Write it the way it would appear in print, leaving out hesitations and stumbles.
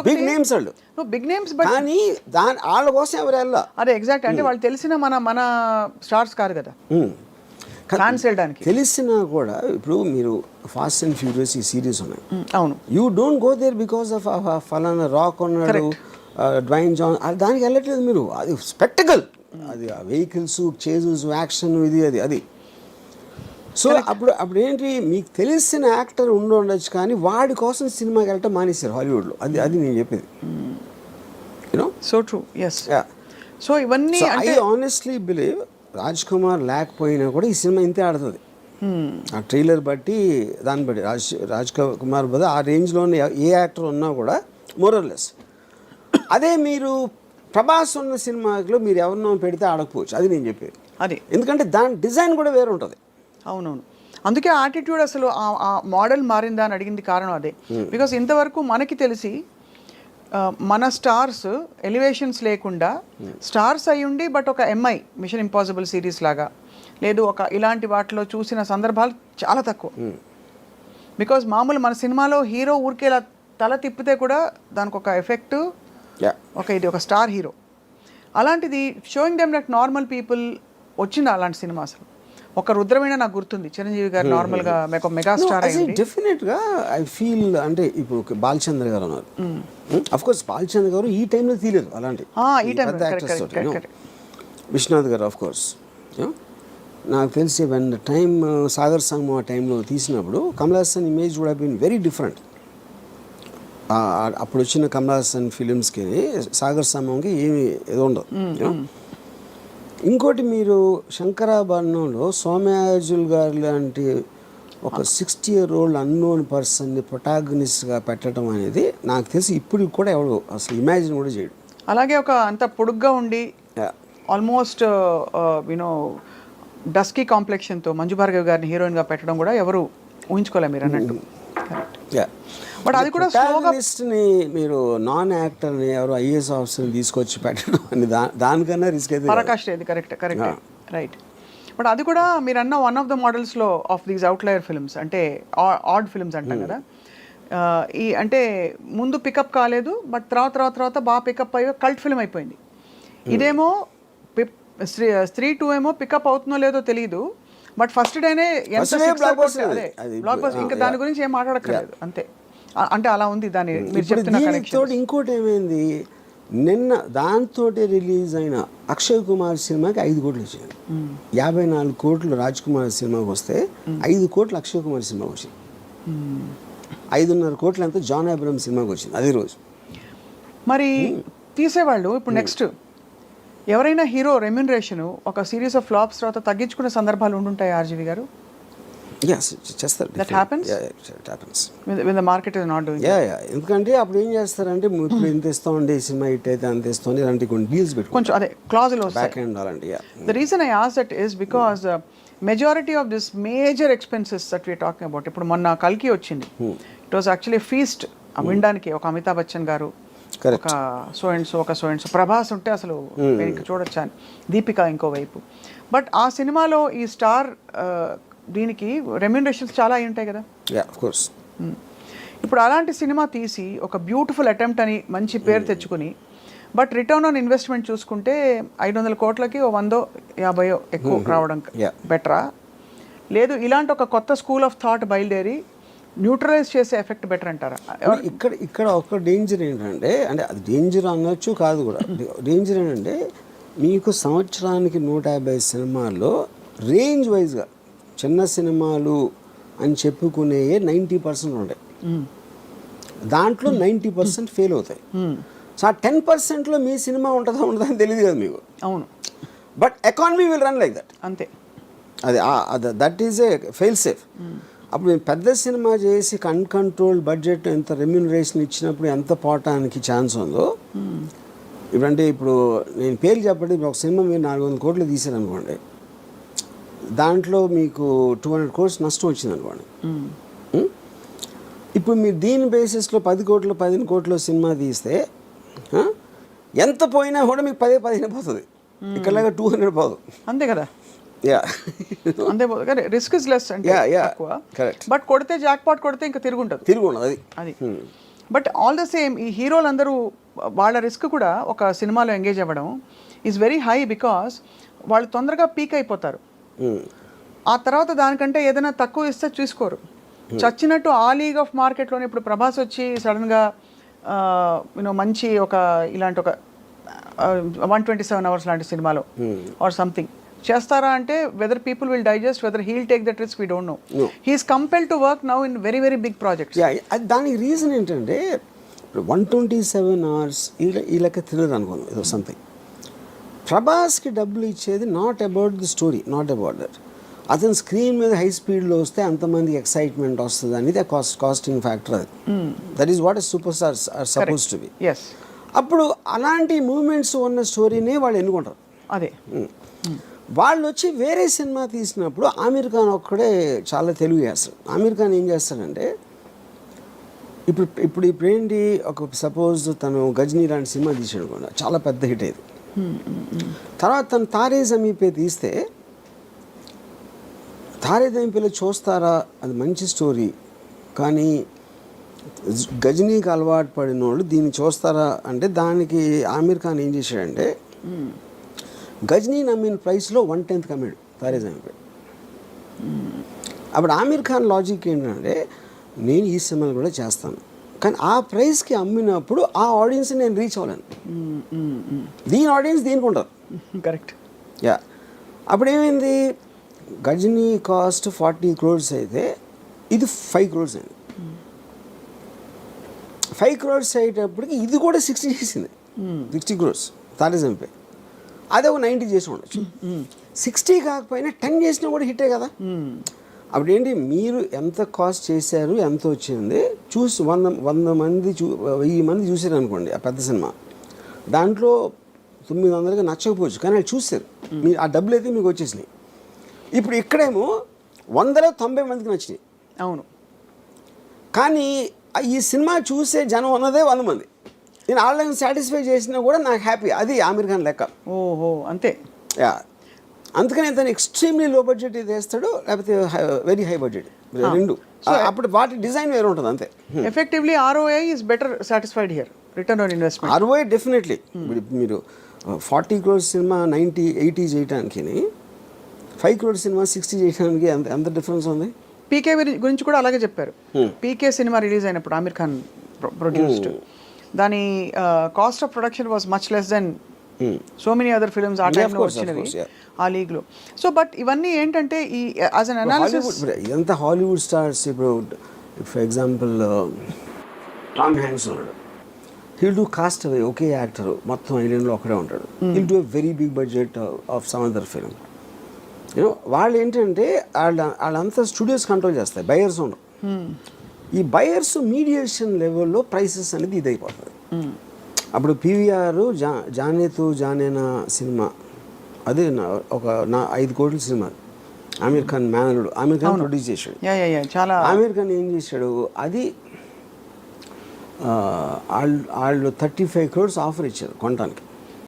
Big names వాళ్ళు, big names, but కానీ వాళ్ళ కోసం ఎవరు వెళ్ళా. అదే ఎగ్జాక్ట్, అంటే వాళ్ళు తెలిసిన మన స్టార్స్ కాదు కదా ఫ్యాన్స్ వెళ్ళడానికి. తెలిసినా కూడా ఇప్పుడు మీరు ఫాస్ట్ అండ్ ఫ్యూరియస్ ఈ సిరీస్ ఉన్నాయి, అవును, you don't go there because of ఫలానా రాక్ ఉన్నాడు, డ్వైన్ జాన్, దానికి వెళ్ళట్లేదు మీరు. అది స్పెక్టకల్, అది వెహికల్స్, చేజెస్, యాక్షన్, అది. సో అప్పుడు ఏంటి, మీకు తెలిసిన యాక్టర్ ఉండొచ్చు కానీ వాడి కోసం సినిమాకి వెళ్ళటం మానేశారు హాలీవుడ్లో. అది నేను చెప్పేది. You know, so true, yes. So ఇవన్నీ I honestly believe Raj Kumar లేకపోయినా కూడా ఈ సినిమా ఇంతే ఆడుతుంది. ఆ ట్రైలర్ బట్టి, దాన్ని బట్టి రాజ్ కుమార్ బదులు ఆ రేంజ్లో ఏ యాక్టర్ ఉన్నా కూడా మోరల్లెస్. అదే మీరు ప్రభాస్ ఉన్న సినిమాలో మీరు ఎవరినో పెడితే ఆడకపోవచ్చు, అది నేను చెప్పేది. అది ఎందుకంటే దాని డిజైన్ కూడా వేరే ఉంటుంది. అవునవును, అందుకే ఆటిట్యూడ్ అసలు ఆ మోడల్ మారిందా అని అడిగింది కారణం అదే. బికాస్ ఇంతవరకు మనకి తెలిసి మన స్టార్స్ ఎలివేషన్స్ లేకుండా స్టార్స్ అయ్యుండి బట్ ఒక ఎంఐ మిషన్ ఇంపాసిబుల్ సిరీస్ లాగా లేదు ఒక ఇలాంటి వాటిలో చూసిన సందర్భాలు చాలా తక్కువ. బికాజ్ మామూలు మన సినిమాలో హీరో ఊరికే తల తిప్పితే కూడా దానికి ఒక ఎఫెక్ట్, ఇది ఒక స్టార్ హీరో. అలాంటిది showing them like normal people వచ్చింది అలాంటి సినిమా. అసలు ఒక రుద్రవీణ నాకు గుర్తుంది, చిరంజీవి గారు నార్మల్గా మెగా స్టార్ అయ్యింది. డెఫినెట్గా ఐ ఫీల్, అంటే ఇప్పుడు బాలచంద్ర గారు ఉన్నారు, అఫ్ కోర్స్ బాలచంద్ర గారు ఈ టైంలో తీయలేదు అలాంటి విశ్వనాథ్ గారు, ఆఫ్ కోర్స్. నాకు తెలిసి వెన్ ద టైమ్ సాగర్ సంగమం ఆ టైంలో తీసినప్పుడు Kamal Haasan image would have been very different. అప్పుడు వచ్చిన కమల్ హాసన్ ఫిలిమ్స్కి సాగర్ సంగమంకి ఏమి ఏదో ఉండదు. ఇంకోటి, మీరు శంకరాభరణంలో సోమయాజుల్ గారు లాంటి ఒక 60-year-old అన్నోన్ పర్సన్ని ప్రొటాగనిస్ట్గా పెట్టడం అనేది నాకు తెలిసి ఇప్పుడు కూడా ఎవడు అసలు ఇమాజిన్ కూడా చేయడు. అలాగే ఒక అంత పొడుగ్గా ఉండి ఆల్మోస్ట్ యూనో డస్కీ కాంప్లెక్షన్తో మంజు భార్గవ్ గారిని హీరోయిన్గా పెట్టడం కూడా ఎవరు ఊహించుకోలేము మీరు అన్నట్టు. బట్ అది కూడా ప్రొటాగనిస్ట్ని మీరు నాన్ యాక్టర్ని ఎవరు ఐఏఎస్ ఆఫీసర్ని తీసుకొచ్చి పెట్టడం అని దానికన్నా రిస్క్ అయితే పరాకాష్ట. ఇది కరెక్ట్ రైట్. బట్ అది కూడా మీరు అన్న వన్ ఆఫ్ ద మోడల్స్లో ఆఫ్ దీస్ అవుట్లయర్ ఫిల్మ్స్, అంటే ఆడ్ ఫిల్మ్స్ అంటాం కదా. ఈ అంటే ముందు పికప్ కాలేదు, బట్ తర్వాత బాగా పికప్ అయ్యి కల్ట్ ఫిల్మ్ అయిపోయింది. ఇదేమో స్త్రీ 2 ఏమో పికప్ అవుతుందో లేదో తెలియదు, బట్ ఫస్ట్ డేనే ఎంత బ్లాక్ బస్టర్, ఇంకా దాని గురించి ఏం మాట్లాడక్కర్లేదు అంతే. అంటే అలా ఉంది దాని మీరు చెప్తున్న కనెక్షన్. ఇంకోటి ఏమైంది, నిన్న దాంతో రిలీజ్ అయిన అక్షయ్ కుమార్ సినిమాకి 5 కోట్లు వచ్చింది. 54 కోట్లు రాజ్ కుమార్ సినిమాకి వస్తే 5 కోట్లు అక్షయ్ కుమార్ సినిమాకి వచ్చింది. 5.5 కోట్లు అంతా జాన్ అబ్రహం సినిమాకి వచ్చింది అదే రోజు. మరి తీసేవాళ్ళు ఇప్పుడు నెక్స్ట్ ఎవరైనా హీరో రెమ్యునరేషన్ ఒక సిరీస్ ఆఫ్ ఫ్లాప్స్ తర్వాత తగ్గించుకునే సందర్భాలు ఉండుంటాయి ఆర్జీవి గారు? చేస్తారు. That happens? Yeah, it happens. When the market is not doing it. ఎందుకంటే అప్పుడు ఏం చేస్తారంటే ఇప్పుడు ఇంత ఇస్తామండి సినిమా హిట్ అయితే అంత ఇస్తామని ఇలాంటి కొన్ని డీల్స్ పెట్టుకుంటారు, కొంచెం అదే క్లాజులు బ్యాక్ ఎండ్ అలాంటి. The reason I asked that is because majority of this major expenses that we are talking about, ఇప్పుడు మొన్న కల్కి వచ్చింది, it was actually a feast. వినడానికి ఒక అమితాబ్ బచ్చన్ గారు, ఒక సో అండ్ సో ప్రభాస్ ఉంటే అసలు చూడొచ్చా, దీపిక ఇంకోవైపు. బట్ ఆ సినిమాలో ఈ స్టార్ దీనికి రెమ్యునరేషన్స్ చాలా అయి ఉంటాయి కదా. ఇప్పుడు అలాంటి సినిమా తీసి ఒక బ్యూటిఫుల్ అటెంప్ట్ అని మంచి పేరు తెచ్చుకుని, బట్ రిటర్న్ ఆన్ ఇన్వెస్ట్మెంట్ చూసుకుంటే 500 కోట్లకి 100-50 ఎక్కువ రావడం బెటరా, లేదు ఇలాంటి ఒక కొత్త స్కూల్ ఆఫ్ థాట్ బయలుదేరి న్యూట్రలైజ్ చేసే ఎఫెక్ట్ బెటర్ అంటారా? ఇక్కడ ఒక డేంజర్ ఏంటంటే, అంటే అది డేంజర్ అనొచ్చు కాదు కూడా, డేంజర్ ఏంటంటే మీకు సంవత్సరానికి 150 సినిమాల్లో రేంజ్ వైజ్గా చిన్న సినిమాలు అని చెప్పుకునే 90% ఉంటాయి, దాంట్లో 90% ఫెయిల్ అవుతాయి. సో ఆ 10%లో మీ సినిమా ఉంటుందా అని తెలియదు కదా మీకు. అవును, but economy will run like that. అంతే, అది that is a fail safe. అప్పుడు మేము పెద్ద సినిమా చేసి అన్కంట్రోల్డ్ బడ్జెట్ ఎంత రెమ్యూనరేషన్ ఇచ్చినప్పుడు ఎంత పోవటానికి ఛాన్స్ ఉందో. ఇప్పుడంటే ఇప్పుడు నేను పేరు చెప్పండి, ఒక సినిమా మీరు 400 కోట్లు తీసారనుకోండి, దాంట్లో మీకు 200 crores నష్టం వచ్చింది అనుకోండి. ఇప్పుడు మీరు దీని బేసిస్లో 10 కోట్లు 15 కోట్లు సినిమా తీస్తే ఎంత పోయినా కూడా మీకు 10-15 పోతుంది, ఇక్కడలాగా 200 పోదు. అంతే కదా. అంతే రిస్క్ ఇస్ లెస్ అంటే కరెక్ట్. బట్ కొడితే జాక్ పాట్ కొడితే ఇంకా తిరుగుంటుంది అది. బట్ ఆల్ ద సేమ్ ఈ హీరోలు అందరూ వాళ్ళ రిస్క్ కూడా ఒక సినిమాలో ఎంగేజ్ అవ్వడం ఈజ్ వెరీ హై బికాస్ వాళ్ళు తొందరగా పీక్ అయిపోతారు. ఆ తర్వాత దానికంటే ఏదైనా తక్కువ ఇస్తే చూసుకోరు. చచ్చినట్టు ఆ లీగ్ ఆఫ్ మార్కెట్లోనే ఇప్పుడు ప్రభాస్ వచ్చి సడన్గా యూనో మంచి ఒక ఇలాంటి ఒక 127 hours లాంటి సినిమాలో ఆర్ సంథింగ్ చేస్తారా అంటే whether people will digest, whether he'll take that risk we don't know. He's compelled to work now in very very big projects. దానికి రీజన్ ఏంటంటే ఇప్పుడు 127 hours ఈ లెక్క తిరగదు అనుకోను ఏదో సంథింగ్. ప్రభాస్కి డబ్బులు ఇచ్చేది not about the story, not about that. అతను స్క్రీన్ మీద హై స్పీడ్లో వస్తే అంతమందికి ఎక్సైట్మెంట్ వస్తుంది అనేది కాస్టింగ్ ఫ్యాక్టర్. అది that is what super stars are suppose to be. అప్పుడు అలాంటి మూమెంట్స్ ఉన్న స్టోరీనే వాళ్ళు ఎన్నుకుంటారు. అదే వాళ్ళు వచ్చి వేరే సినిమా తీసినప్పుడు ఆమీర్ ఖాన్ ఒక్కడే చాలా తెలుగు చేస్తాడు. ఆమీర్ ఖాన్ ఏం చేస్తాడంటే ఇప్పుడు ఏంటి, ఒక సపోజ్ తను గజనీ లాంటి సినిమా తీసాడు కూడా చాలా పెద్ద హిట్ అయ్యేది. తర్వాత తను తారే జమీన్ పే తీస్తే తారే జమీన్ పేలో చూస్తారా, అది మంచి స్టోరీ, కానీ గజనీకి అలవాటు పడిన వాళ్ళు దీన్ని చూస్తారా అంటే దానికి ఆమీర్ ఖాన్ ఏం చేశాడంటే గజనీ నమ్మిన ప్రైస్లో 1/10 కమ్మాడు తారే జమీన్ పే. అప్పుడు ఆమీర్ ఖాన్ లాజిక్ ఏంటంటే నేను ఈ సినిమాలు కూడా చేస్తాను, కానీ ఆ ప్రైస్కి అమ్మినప్పుడు ఆ ఆడియన్స్ నేను రీచ్ అవ్వలేను. దీని ఆడియన్స్ దీనికి ఉంటారు. కరెక్ట్. యా, అప్పుడు ఏమైంది, గజనీ కాస్ట్ 40 crores అయితే ఇది 5 crores అయింది. 5 crores అయ్యేటప్పటికి ఇది కూడా 60 చేసింది. 60 crores తారే జమీన్ పే. అదే ఒక 90 చేసి ఉండొచ్చు. 60 కాకపోయినా 10 చేసినా కూడా హిట్టే కదా. అప్పుడు ఏంటి, మీరు ఎంత కాస్ట్ చేశారు, ఎంత వచ్చింది చూసి 100 మంది 1000 మంది చూసారు అనుకోండి ఆ పెద్ద సినిమా, దాంట్లో 900కి నచ్చకపోవచ్చు, కానీ వాళ్ళు చూసారు, మీరు ఆ డబ్బులు అయితే మీకు వచ్చేసినాయి. ఇప్పుడు ఇక్కడేమో 100లో 90 మందికి నచ్చినాయి. అవును, కానీ ఈ సినిమా చూసే జనం ఉన్నదే 100 మంది. నేను ఆన్లైన్ సాటిస్ఫై చేసినా కూడా నాకు హ్యాపీ. అది ఆమీర్ ఖాన్ లెక్క. ఓహో, అంతే. యా, అందుకని తను ఎక్స్ట్రీమ్లీ లో బడ్జెట్ ఇది వేస్తాడు, లేకపోతే వెరీ హై బడ్జెట్, రెండు. అప్పుడు వాటి డిజైన్ వేరే ఉంటుంది అంతే. Effectively ROI is better satisfied here, return on investment. ROI definitely. మీరు 40 crores సినిమా 90-80 చేయడానికి, 5 crores సినిమా 60 చేయడానికి ఎంత డిఫరెన్స్ ఉంది. పీకే గురించి కూడా అలాగే చెప్పారు. పీకే సినిమా రిలీజ్ అయినప్పుడు ఆమీర్ ఖాన్ ప్రొడ్యూస్డ్, దాని cost of production was much less than so many other films ఆ టైంలో వచ్చినవి ఆ లీగ్లో. సో బట్ ఇవన్నీ ఏంటంటే ఈ యాజ్ అన్ అనాలిసిస్ ఇదంతా హాలీవుడ్ స్టార్స్. ఇప్పుడు ఫర్ ఎగ్జాంపుల్ టామ్ హ్యాంక్స్ ఉన్నాడు, హీల్ డూ కాస్ట్ అవే, ఒకే యాక్టర్ మొత్తం ఐలాండ్లో ఒకడే ఉంటాడు. He'll do a very big budget of some other film. You know వాళ్ళు ఏంటంటే వాళ్ళంతా స్టూడియోస్ కంట్రోల్ చేస్తాయి, బయర్స్ ఉండవు. ఈ బయర్స్ మీడియేషన్ లెవెల్లో ప్రైసెస్ అనేది ఇదైపోతుంది. అప్పుడు PVR జానేతు జానేనా సినిమా, అదే ఒక 5 కోట్ల సినిమా, ఆమీర్ ఖాన్ మేనరుడు, ఆమీర్ ఖాన్ ప్రొడ్యూస్ చేశాడు. చాలా ఆమీర్ ఖాన్ ఏం చేశాడు, అది వాళ్ళు 35 crores ఆఫర్ ఇచ్చారు కొనడానికి.